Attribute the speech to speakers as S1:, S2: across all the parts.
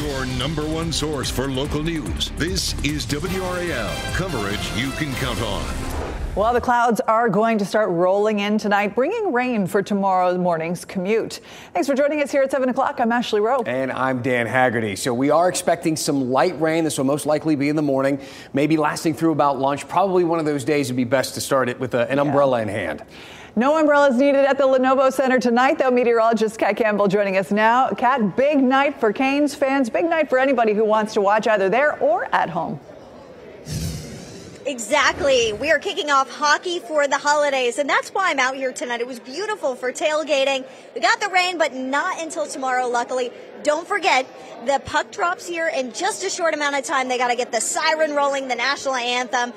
S1: Your number one source for local news. This is WRAL, coverage you can count on.
S2: Well, the clouds are going to start rolling in tonight, bringing rain for tomorrow morning's commute. Thanks for joining us here at 7 o'clock. I'm Ashley Rowe.
S3: And I'm Dan Haggerty. So we are expecting some light rain. This will most likely be in the morning, maybe lasting through about lunch. Probably one of those days would be best to start it with an umbrella in hand.
S2: No umbrellas needed at the Lenovo Center tonight, though. Meteorologist Kat Campbell joining us now. Kat, big night for Canes fans, big night for anybody who wants to watch either there or at home.
S4: Exactly. We are kicking off hockey for the holidays, and that's why I'm out here tonight. It was beautiful for tailgating. We got the rain, but not until tomorrow, luckily. Don't forget, the puck drops here in just a short amount of time. They got to get the siren rolling, the national anthem.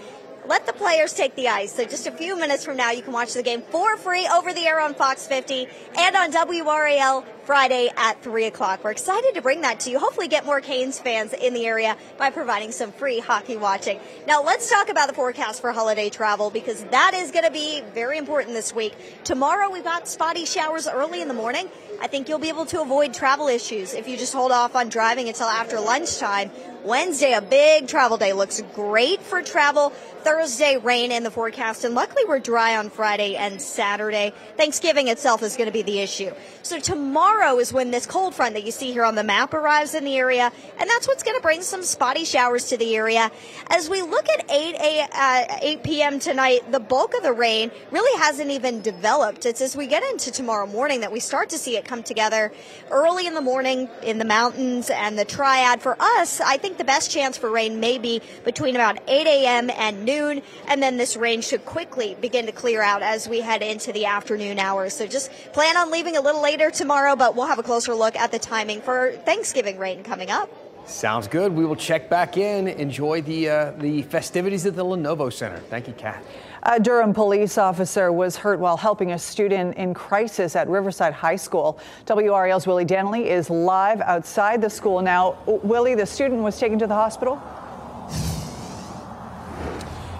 S4: Let the players take the ice. So just a few minutes from now, you can watch the game for free over the air on Fox 50 and on WRAL Friday at 3 o'clock. We're excited to bring that to you. Hopefully get more Canes fans in the area by providing some free hockey watching. Now let's talk about the forecast for holiday travel, because that is going to be very important this week. Tomorrow we've got spotty showers early in the morning. I think you'll be able to avoid travel issues if you just hold off on driving until after lunchtime. Wednesday, a big travel day. Looks great for travel. Thursday, rain in the forecast, and luckily we're dry on Friday and Saturday. Thanksgiving itself is going to be the issue. So tomorrow is when this cold front that you see here on the map arrives in the area, and that's what's going to bring some spotty showers to the area. As we look at 8 p.m. tonight, the bulk of the rain really hasn't even developed. It's as we get into tomorrow morning that we start to see it come together early in the morning in the mountains and the triad. For us, I think the best chance for rain may be between about 8 a.m. and noon, and then this rain should quickly begin to clear out as we head into the afternoon hours. So just plan on leaving a little later tomorrow, but we'll have a closer look at the timing for Thanksgiving rain coming up.
S3: Sounds good. We will check back in. Enjoy the festivities at the Lenovo Center. Thank you, Kat.
S2: A Durham police officer was hurt while helping a student in crisis at Riverside High School. WRAL's Willie Danley is live outside the school now. Willie, the student was taken to the hospital?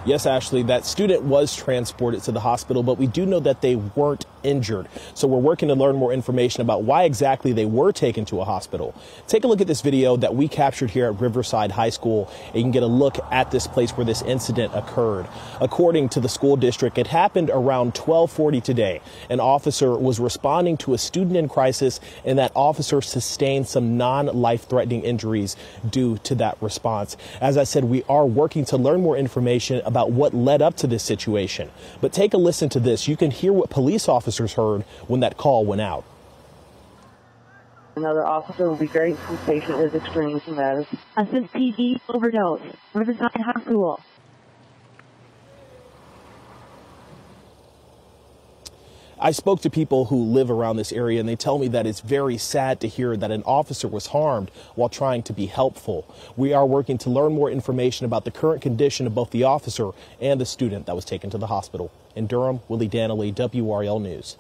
S5: Yes, Ashley, that student was transported to the hospital, but we do know that they weren't injured. So we're working to learn more information about why exactly they were taken to a hospital. Take a look at this video that we captured here at Riverside High School, and you can get a look at this place where this incident occurred. According to the school district, it happened around 12:40 today. An officer was responding to a student in crisis, and that officer sustained some non-life-threatening injuries due to that response. As I said, we are working to learn more information about what led up to this situation. But take a listen to this. You can hear what police officers heard when that call went out.
S6: Another officer will be grateful. Patient is extremely traumatic.
S7: A PD overdose. Riverside High School.
S5: I spoke to people who live around this area, and they tell me that it's very sad to hear that an officer was harmed while trying to be helpful. We are working to learn more information about the current condition of both the officer and the student that was taken to the hospital. In Durham, Willie Danley, WRAL News.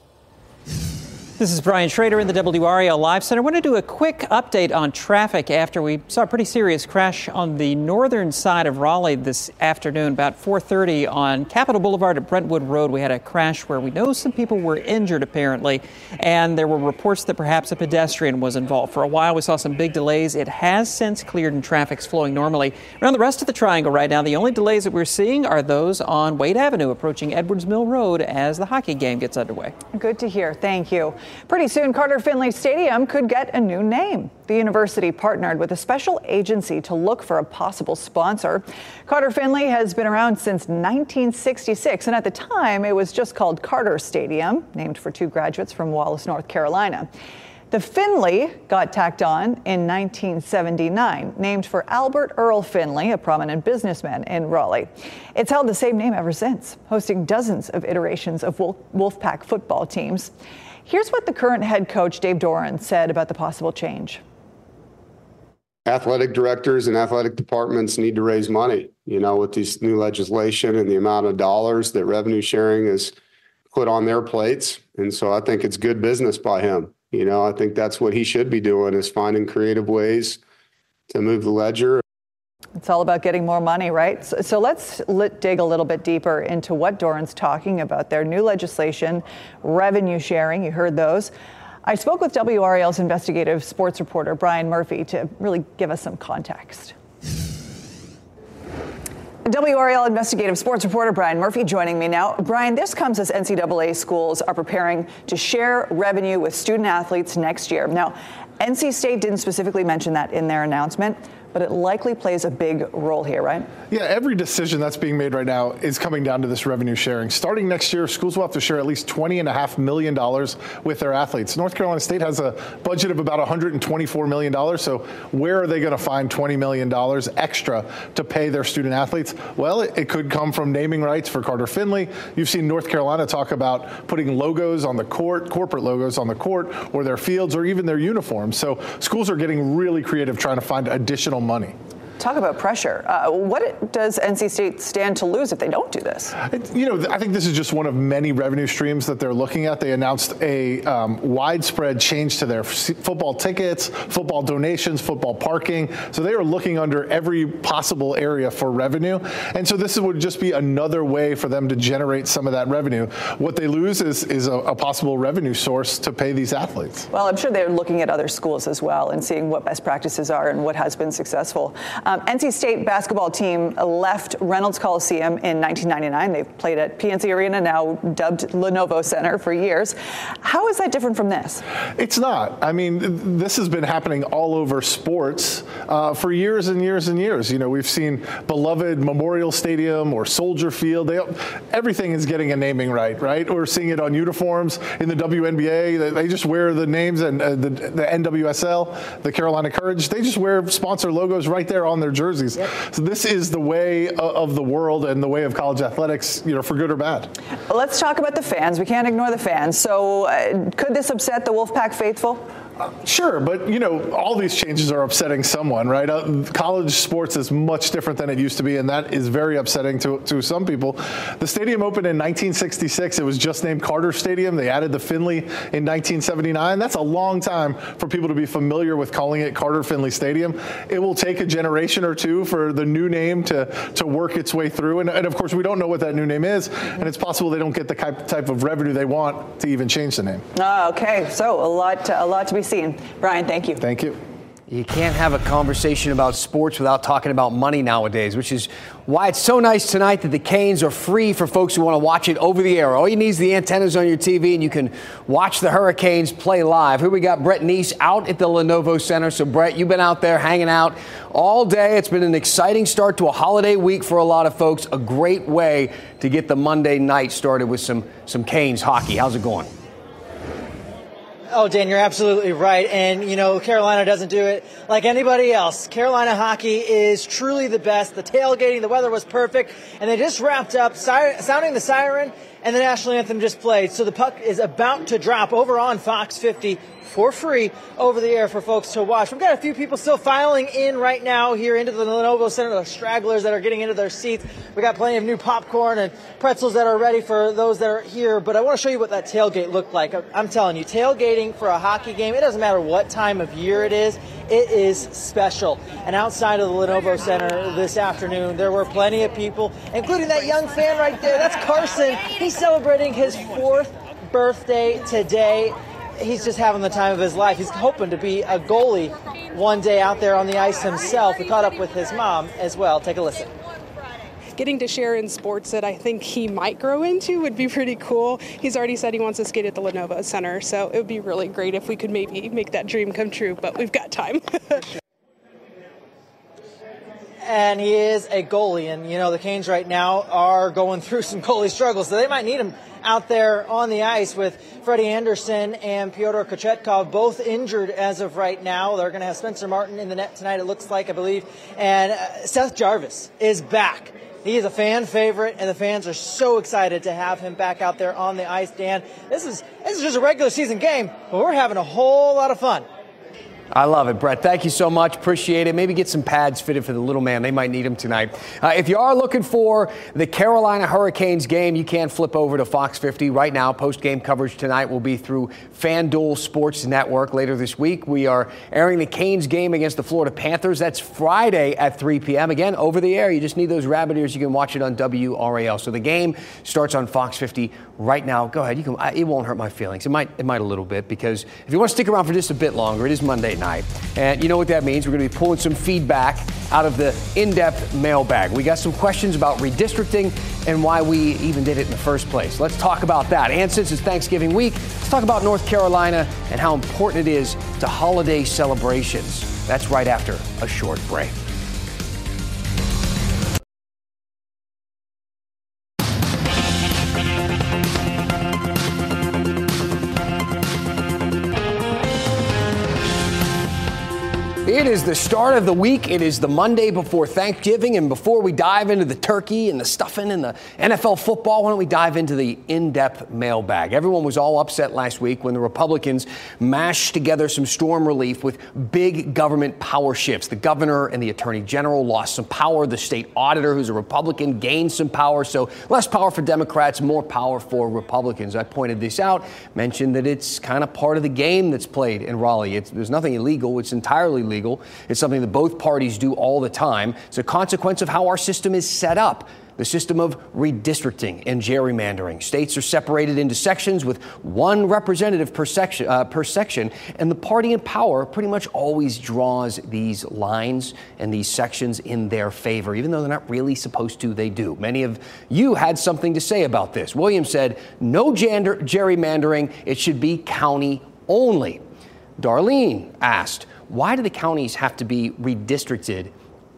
S8: This is Brian Schrader in the WRAL Live Center. I want to do a quick update on traffic after we saw a pretty serious crash on the northern side of Raleigh this afternoon, about 4:30 on Capitol Boulevard at Brentwood Road. We had a crash where we know some people were injured apparently, and there were reports that perhaps a pedestrian was involved. For a while we saw some big delays. It has since cleared and traffic's flowing normally. Around the rest of the triangle right now, the only delays that we're seeing are those on Wade Avenue approaching Edwards Mill Road as the hockey game gets underway.
S2: Good to hear. Thank you. Pretty soon, Carter Finley Stadium could get a new name. The university partnered with a special agency to look for a possible sponsor. Carter Finley has been around since 1966, and at the time, it was just called Carter Stadium, named for two graduates from Wallace, North Carolina. The Finley got tacked on in 1979, named for Albert Earl Finley, a prominent businessman in Raleigh. It's held the same name ever since, hosting dozens of iterations of Wolfpack football teams. Here's what the current head coach, Dave Doran, said about the possible change.
S9: Athletic directors and athletic departments need to raise money, with this new legislation and the amount of dollars that revenue sharing is put on their plates. And so I think it's good business by him. I think that's what he should be doing, is finding creative ways to move the ledger.
S2: It's all about getting more money, right? So let's dig a little bit deeper into what Doran's talking about. Their new legislation, revenue sharing, you heard those. I spoke with WRAL's investigative sports reporter, Brian Murphy, to really give us some context. WRAL investigative sports reporter Brian Murphy joining me now. Brian, this comes as NCAA schools are preparing to share revenue with student athletes next year. Now, NC State didn't specifically mention that in their announcement, but it likely plays a big role here, right?
S10: Yeah, every decision that's being made right now is coming down to this revenue sharing. Starting next year, schools will have to share at least $20.5 million with their athletes. North Carolina State has a budget of about $124 million. So where are they going to find $20 million extra to pay their student athletes? Well, it could come from naming rights for Carter Finley. You've seen North Carolina talk about putting logos on the court, corporate logos on the court, or their fields, or even their uniforms. So schools are getting really creative trying to find additional money.
S2: Talk about pressure. What does NC State stand to lose if they don't do this?
S10: I think this is just one of many revenue streams that they're looking at. They announced a widespread change to their football tickets, football donations, football parking. So they are looking under every possible area for revenue. And so this would just be another way for them to generate some of that revenue. What they lose is a possible revenue source to pay these athletes.
S2: Well, I'm sure they're looking at other schools as well and seeing what best practices are and what has been successful. NC State basketball team left Reynolds Coliseum in 1999. They've played at PNC Arena, now dubbed Lenovo Center, for years. How is that different from this?
S10: It's not. I mean, this has been happening all over sports for years and years and years. We've seen beloved Memorial Stadium or Soldier Field. Everything is getting a naming right? We're seeing it on uniforms in the WNBA. They just wear the names, and the NWSL, the Carolina Courage, they just wear sponsor logos right there on their jerseys. Yep. So this is the way of the world and the way of college athletics, for good or bad.
S2: Let's talk about the fans. We can't ignore the fans. So could this upset the Wolfpack faithful?
S10: Sure, but all these changes are upsetting someone, right? College sports is much different than it used to be, and that is very upsetting to some people. The stadium opened in 1966. It was just named Carter Stadium. They added the Finley in 1979. That's a long time for people to be familiar with calling it Carter Finley Stadium. It will take a generation or two for the new name to work its way through, and of course we don't know what that new name is, and it's possible they don't get the type of revenue they want to even change the name.
S2: Okay, so a lot to be seen. Brian, thank you.
S10: Thank you.
S3: You can't have a conversation about sports without talking about money nowadays, which is why it's so nice tonight that the Canes are free for folks who want to watch it over the air. All you need is the antennas on your TV, and you can watch the Hurricanes play live. Here we got Brett Neese out at the Lenovo Center. So, Brett, you've been out there hanging out all day. It's been an exciting start to a holiday week for a lot of folks. A great way to get the Monday night started with some Canes hockey. How's it going?
S11: Oh, Dan, you're absolutely right. And, Carolina doesn't do it like anybody else. Carolina hockey is truly the best. The tailgating, the weather was perfect. And they just wrapped up sounding the siren, and the national anthem just played. So the puck is about to drop over on Fox 50 for free over the air for folks to watch. We've got a few people still filing in right now here into the Lenovo Center, the stragglers that are getting into their seats. We got plenty of new popcorn and pretzels that are ready for those that are here. But I want to show you what that tailgate looked like. I'm telling you, tailgating for a hockey game, it doesn't matter what time of year it is special. And outside of the Lenovo Center this afternoon, there were plenty of people, including that young fan right there. That's Carson. He's celebrating his 4th birthday today. He's just having the time of his life. He's hoping to be a goalie one day out there on the ice himself. We caught up with his mom as well. Take a listen.
S12: Getting to share in sports that I think he might grow into would be pretty cool. He's already said he wants to skate at the Lenovo Center, so it would be really great if we could maybe make that dream come true, but we've got time.
S11: And he is a goalie, and the Canes right now are going through some goalie struggles, so they might need him out there on the ice with Freddie Anderson and Pyotr Kochetkov, both injured as of right now. They're going to have Spencer Martin in the net tonight, it looks like, I believe. And Seth Jarvis is back. He is a fan favorite, and the fans are so excited to have him back out there on the ice. Dan, this is just a regular season game, but we're having a whole lot of fun.
S3: I love it, Brett. Thank you so much. Appreciate it. Maybe get some pads fitted for the little man. They might need them tonight. If you are looking for the Carolina Hurricanes game, you can flip over to Fox 50 right now. Post-game coverage tonight will be through FanDuel Sports Network. Later this week, we are airing the Canes game against the Florida Panthers. That's Friday at 3 p.m. Again, over the air. You just need those rabbit ears. You can watch it on WRAL. So the game starts on Fox 50 right now. Go ahead. It won't hurt my feelings. It might a little bit, because if you want to stick around for just a bit longer, it is Monday night. And you know what that means. We're going to be pulling some feedback out of the in-depth mailbag. We got some questions about redistricting and why we even did it in the first place. Let's talk about that. And since it's Thanksgiving week, let's talk about North Carolina and how important it is to holiday celebrations. That's right after a short break. It is the start of the week. It is the Monday before Thanksgiving. And before we dive into the turkey and the stuffing and the NFL football, why don't we dive into the in-depth mailbag? Everyone was all upset last week when the Republicans mashed together some storm relief with big government power shifts. The governor and the attorney general lost some power. The state auditor, who's a Republican, gained some power. So less power for Democrats, more power for Republicans. I pointed this out, mentioned that it's kind of part of the game that's played in Raleigh. There's nothing illegal. It's entirely legal. It's something that both parties do all the time. It's a consequence of how our system is set up. The system of redistricting and gerrymandering. States are separated into sections with one representative per section, and the party in power pretty much always draws these lines and these sections in their favor. Even though they're not really supposed to, they do. Many of you had something to say about this. William said, no gerrymandering, it should be county only. Darlene asked, why do the counties have to be redistricted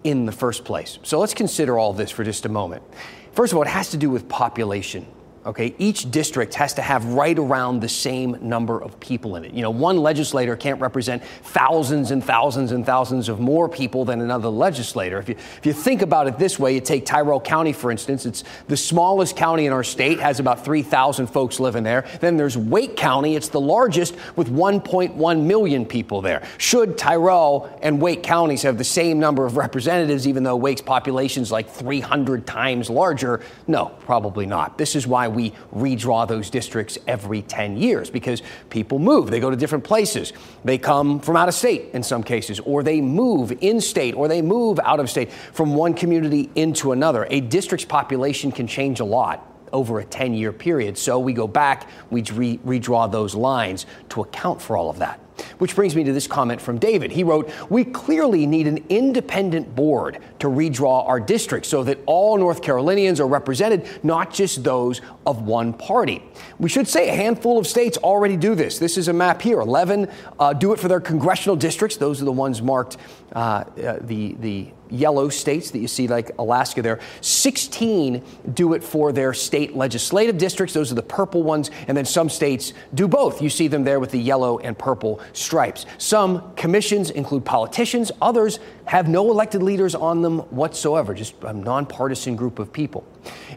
S3: in the first place? So let's consider all this for just a moment. First of all, it has to do with population. Okay, each district has to have right around the same number of people in it. You know, one legislator can't represent thousands and thousands and thousands of more people than another legislator. If you think about it this way, you take Tyrell County, for instance. It's the smallest county in our state, has about 3,000 folks living there. Then there's Wake County. It's the largest with 1.1 million people there. Should Tyrell and Wake counties have the same number of representatives, even though Wake's population is like 300 times larger? No, probably not. This is why we redraw those districts every 10 years, because people move. They go to different places. They come from out of state in some cases, or they move in state, or they move out of state from one community into another. A district's population can change a lot over a 10-year period. So we go back, we redraw those lines to account for all of that. Which brings me to this comment from David. He wrote, we clearly need an independent board to redraw our districts so that all North Carolinians are represented, not just those of one party. We should say a handful of states already do this. This is a map here. 11 do it for their congressional districts. Those are the ones marked the yellow states that you see, like Alaska there. 16 do it for their state legislative districts. Those are the purple ones. And then some states do both. You see them there with the yellow and purple stripes. Some commissions include politicians. Others have no elected leaders on them whatsoever, just a nonpartisan group of people.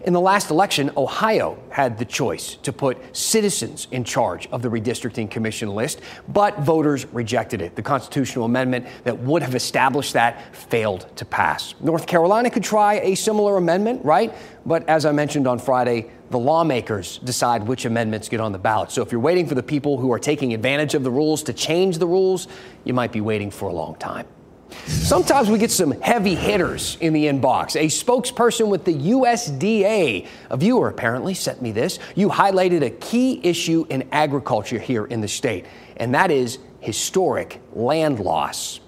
S3: In the last election, Ohio had the choice to put citizens in charge of the redistricting commission list, but voters rejected it. The constitutional amendment that would have established that failed to pass. North Carolina could try a similar amendment, right? But as I mentioned on Friday, the lawmakers decide which amendments get on the ballot. So if you're waiting for the people who are taking advantage of the rules to change the rules, you might be waiting for a long time. Sometimes we get some heavy hitters in the inbox. A spokesperson with the USDA, a viewer apparently, sent me this. You highlighted a key issue in agriculture here in the state, and that is historic land loss.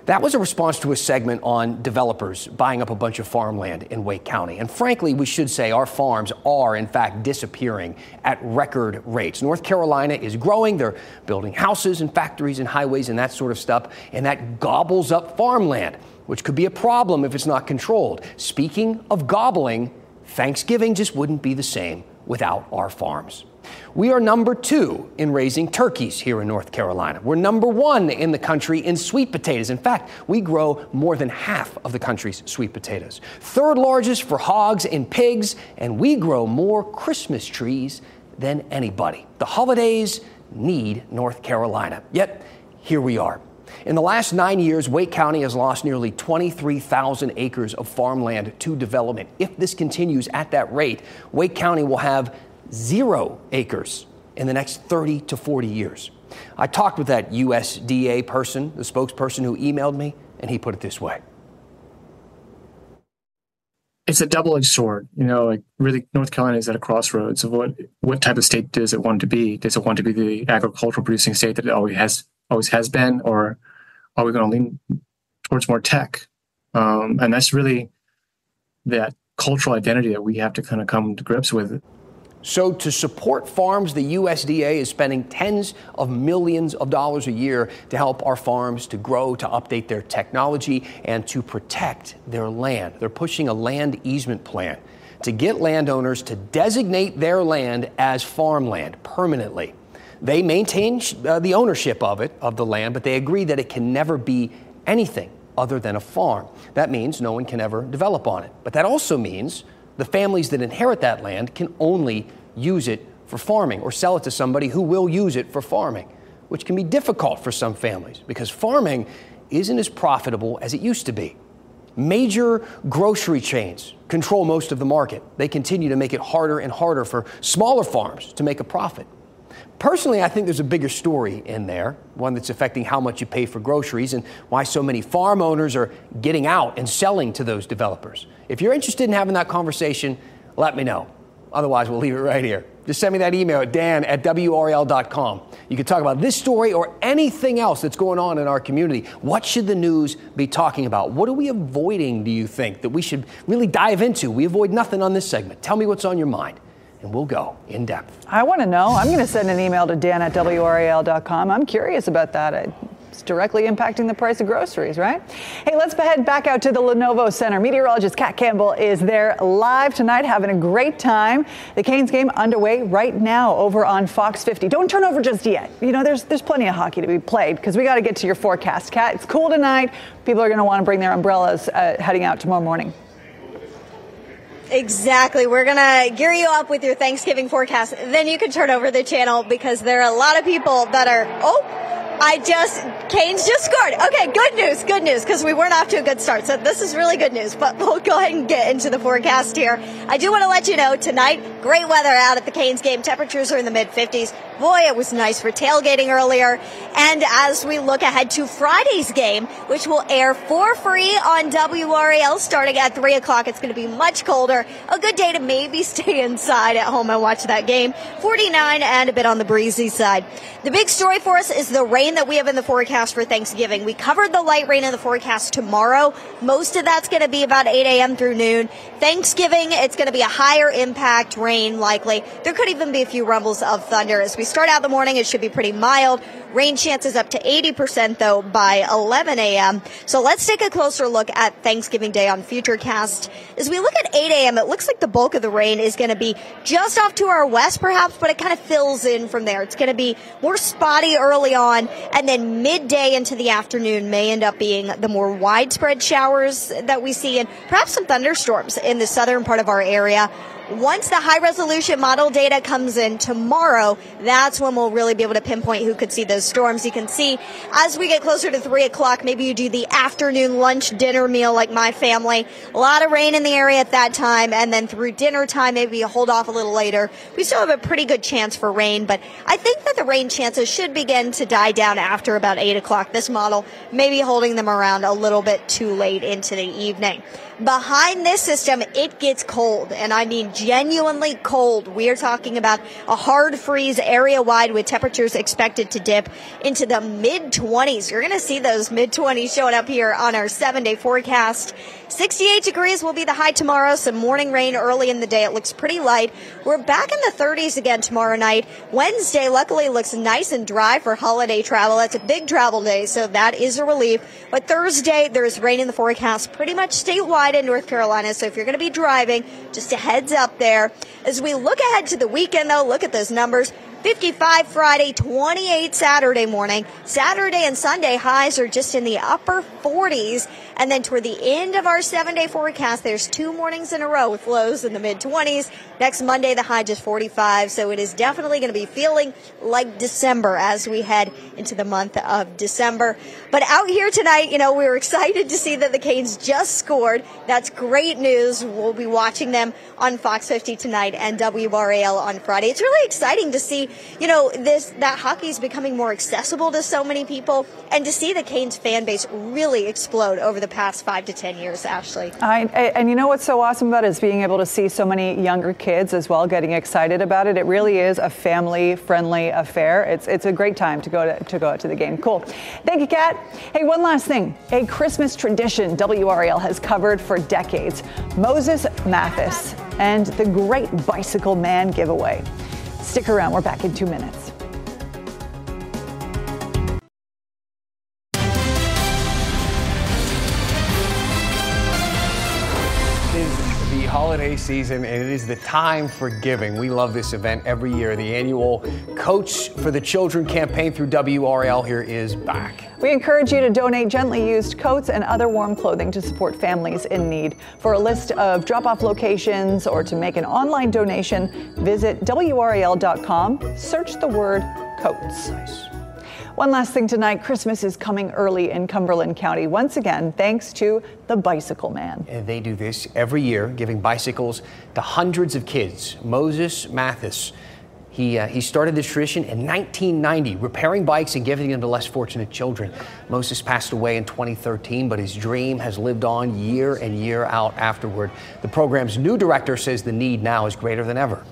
S3: That was a response to a segment on developers buying up a bunch of farmland in Wake County. And frankly, we should say our farms are, in fact, disappearing at record rates. North Carolina is growing. They're building houses and factories and highways and that sort of stuff. And that gobbles up farmland, which could be a problem if it's not controlled. Speaking of gobbling, Thanksgiving just wouldn't be the same without our farms. We are number 2 in raising turkeys here in North Carolina. We're number 1 in the country in sweet potatoes. In fact, we grow more than half of the country's sweet potatoes. 3rd largest for hogs and pigs, and we grow more Christmas trees than anybody. The holidays need North Carolina. Yet, here we are. In the last 9 years, Wake County has lost nearly 23,000 acres of farmland to development. If this continues at that rate, Wake County will have 0 acres in the next 30 to 40 years. I talked with that USDA person, the spokesperson who emailed me, and he put it this way.
S13: it's a double-edged sword. Like really, North Carolina is at a crossroads of what type of state does it want to be? Does it want to be the agricultural producing state that it always has been, or are we going to lean towards more tech? And that's really that cultural identity that we have to kind of come to grips with.
S3: So to support farms, the USDA is spending tens of millions of dollars a year to help our farms to grow, to update their technology, and to protect their land. They're pushing a land easement plan to get landowners to designate their land as farmland permanently. They maintain the ownership of the land, but they agree that it can never be anything other than a farm. That means no one can ever develop on it. But that also means the families that inherit that land can only use it for farming or sell it to somebody who will use it for farming, which can be difficult for some families because farming isn't as profitable as it used to be. Major grocery chains control most of the market. They continue to make it harder and harder for smaller farms to make a profit. Personally, I think there's a bigger story in there, one that's affecting how much you pay for groceries and why so many farm owners are getting out and selling to those developers. If you're interested in having that conversation, let me know. Otherwise, we'll leave it right here. Just send me that email at dan@WRAL.com. You can talk about this story or anything else that's going on in our community. What should the news be talking about? What are we avoiding, do you think, that we should really dive into? We avoid nothing on this segment. Tell me what's on your mind, and we'll go in depth.
S2: I want to know. I'm going to send an email to dan@WRAL.com. I'm curious about that. It's directly impacting the price of groceries, right? Hey, let's head back out to the Lenovo Center. Meteorologist Kat Campbell is there live tonight, having a great time. The Canes game underway right now over on Fox 50. Don't turn over just yet. There's plenty of hockey to be played because we got to get to your forecast, Kat. It's cool tonight. People are going to want to bring their umbrellas heading out tomorrow morning.
S4: Exactly. We're going to gear you up with your Thanksgiving forecast. Then you can turn over the channel because there are a lot of people that are, Canes just scored. Okay, good news, because we weren't off to a good start. So this is really good news, but we'll go ahead and get into the forecast here. I do want to let you know tonight, great weather out at the Canes game. Temperatures are in the mid-50s. Boy, it was nice for tailgating earlier. And as we look ahead to Friday's game, which will air for free on WRAL starting at 3 o'clock, it's going to be much colder. A good day to maybe stay inside at home and watch that game. 49 and a bit on the breezy side. The big story for us is the rain that we have in the forecast for Thanksgiving. We covered the light rain in the forecast tomorrow. Most of that's going to be about 8 a.m. through noon. Thanksgiving, it's going to be a higher impact rain likely. There could even be a few rumbles of thunder. As we start out the morning, it should be pretty mild. Rain chances up to 80%, though, by 11 a.m. So let's take a closer look at Thanksgiving Day on Futurecast. As we look at 8 a.m., it looks like the bulk of the rain is going to be just off to our west, perhaps, but it kind of fills in from there. It's going to be more spotty early on, and then midday into the afternoon may end up being the more widespread showers that we see, and perhaps some thunderstorms in the southern part of our area. Once the high-resolution model data comes in tomorrow, that's when we'll really be able to pinpoint who could see those storms. You can see as we get closer to 3 o'clock, maybe you do the afternoon lunch dinner meal like my family. A lot of rain in the area at that time, and then through dinner time, maybe you hold off a little later. We still have a pretty good chance for rain, but I think that the rain chances should begin to die down after about 8 o'clock. This model may be holding them around a little bit too late into the evening. Behind this system, it gets cold, and I mean genuinely cold. We are talking about a hard freeze area-wide with temperatures expected to dip into the mid-20s. You're going to see those mid-20s showing up here on our 7-day forecast. 68 degrees will be the high tomorrow. Some morning rain early in the day. It looks pretty light. We're back in the 30s again tomorrow night. Wednesday, luckily, looks nice and dry for holiday travel. That's a big travel day, so that is a relief. But Thursday, there's rain in the forecast pretty much statewide in North Carolina. So if you're going to be driving, just a heads up there. As we look ahead to the weekend, though, look at those numbers. 55 Friday, 28 Saturday morning. Saturday and Sunday highs are just in the upper 40s. And then toward the end of our 7-day forecast, there's 2 mornings in a row with lows in the mid-20s. Next Monday, the high just 45. So it is definitely going to be feeling like December as we head into the month of December. But out here tonight, we were excited to see that the Canes just scored. That's great news. We'll be watching them on Fox 50 tonight and WRAL on Friday. It's really exciting to see you know, that hockey is becoming more accessible to so many people, and to see the Canes fan base really explode over the past 5 to 10 years, Ashley.
S2: And you know what's so awesome about it is being able to see so many younger kids as well getting excited about it. It really is a family-friendly affair. It's a great time to go out to the game. Cool. Thank you, Kat. Hey, one last thing. A Christmas tradition WRAL has covered for decades. Moses Mathis and the Great Bicycle Man giveaway. Stick around. We're back in 2 minutes.
S3: Holiday season, and it is the time for giving. We love this event every year. The annual Coach for the Children campaign through WRAL here is back.
S2: We encourage you to donate gently used coats and other warm clothing to support families in need. For a list of drop-off locations or to make an online donation, visit WRAL.com. Search the word coats.
S3: Nice.
S2: One last thing tonight, Christmas is coming early in Cumberland County, once again, thanks to the Bicycle Man.
S3: And they do this every year, giving bicycles to hundreds of kids. Moses Mathis, he started this tradition in 1990, repairing bikes and giving them to less fortunate children. Moses passed away in 2013, but his dream has lived on year in, year out afterward. The program's new director says the need now is greater than ever.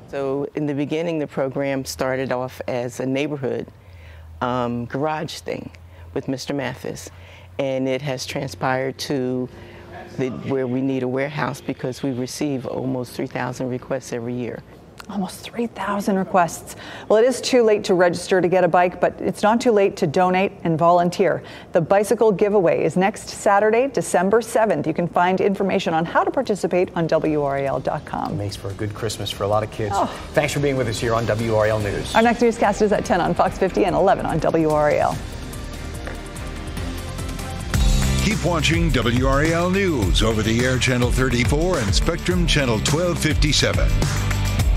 S14: So in the beginning, the program started off as a neighborhood garage thing with Mr. Mathis, and it has transpired to where we need a warehouse because we receive almost 3,000 requests every year.
S2: Almost 3,000 requests. Well, it is too late to register to get a bike, but it's not too late to donate and volunteer. The bicycle giveaway is next Saturday, December 7th. You can find information on how to participate on WRAL.com.
S3: It makes for a good Christmas for a lot of kids. Thanks for being with us here on WRAL News.
S2: Our next newscast is at 10 on Fox 50 and 11 on WRAL.
S1: Keep watching WRAL News over the air Channel 34 and Spectrum Channel 1257.